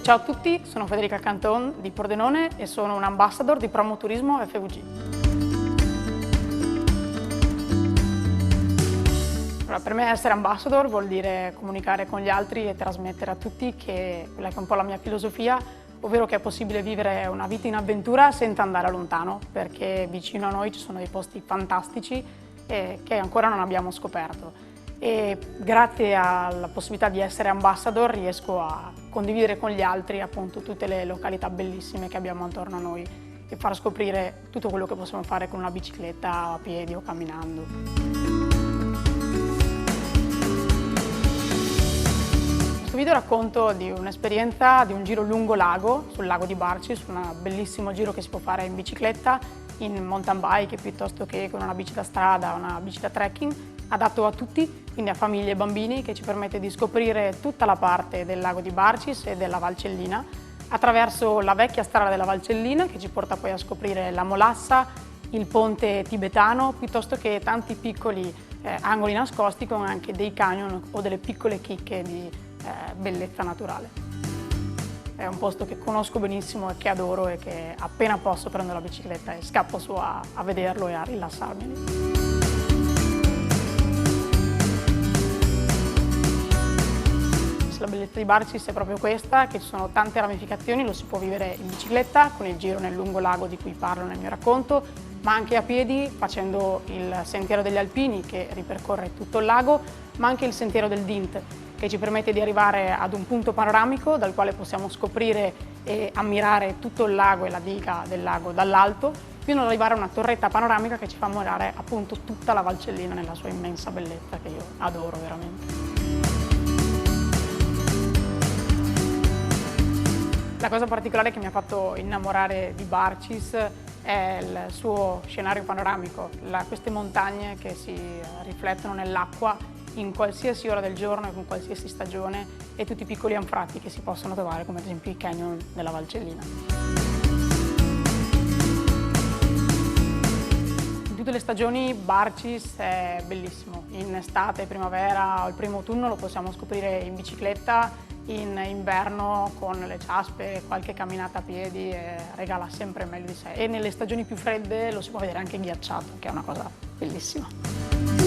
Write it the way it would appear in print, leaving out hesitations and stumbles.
Ciao a tutti, sono Federica Canton di Pordenone e sono un ambassador di Promoturismo FVG. Allora, per me essere ambassador vuol dire comunicare con gli altri e trasmettere a tutti quella che è un po' la mia filosofia, ovvero che è possibile vivere una vita in avventura senza andare lontano, perché vicino a noi ci sono dei posti fantastici che ancora non abbiamo scoperto. E grazie alla possibilità di essere ambassador riesco a condividere con gli altri appunto tutte le località bellissime che abbiamo attorno a noi e far scoprire tutto quello che possiamo fare con una bicicletta, a piedi o camminando. Questo video racconto di un'esperienza di un giro lungo lago, sul lago di Barcis, un bellissimo giro che si può fare in bicicletta, in mountain bike piuttosto che con una bici da strada, una bici da trekking, adatto a tutti, quindi a famiglie e bambini, che ci permette di scoprire tutta la parte del lago di Barcis e della Valcellina attraverso la vecchia strada della Valcellina che ci porta poi a scoprire la Molassa, il ponte tibetano, piuttosto che tanti piccoli angoli nascosti con anche dei canyon o delle piccole chicche di bellezza naturale. È un posto che conosco benissimo e che adoro e che appena posso prendo la bicicletta e scappo su a vederlo e a rilassarmi lì. La bellezza di Barcis è proprio questa, che ci sono tante ramificazioni, lo si può vivere in bicicletta, con il giro nel lungo lago di cui parlo nel mio racconto, ma anche a piedi facendo il sentiero degli Alpini che ripercorre tutto il lago, ma anche il sentiero del Dint che ci permette di arrivare ad un punto panoramico dal quale possiamo scoprire e ammirare tutto il lago e la diga del lago dall'alto, fino ad arrivare a una torretta panoramica che ci fa ammirare appunto tutta la Valcellina nella sua immensa bellezza che io adoro veramente. La cosa particolare che mi ha fatto innamorare di Barcis è il suo scenario panoramico, queste montagne che si riflettono nell'acqua in qualsiasi ora del giorno e con qualsiasi stagione e tutti i piccoli anfratti che si possono trovare, come ad esempio i canyon della Valcellina. In tutte le stagioni Barcis è bellissimo, in estate, primavera o il primo autunno lo possiamo scoprire in bicicletta, in inverno con le ciaspe, qualche camminata a piedi e regala sempre meglio di sé. E nelle stagioni più fredde lo si può vedere anche ghiacciato, che è una cosa bellissima.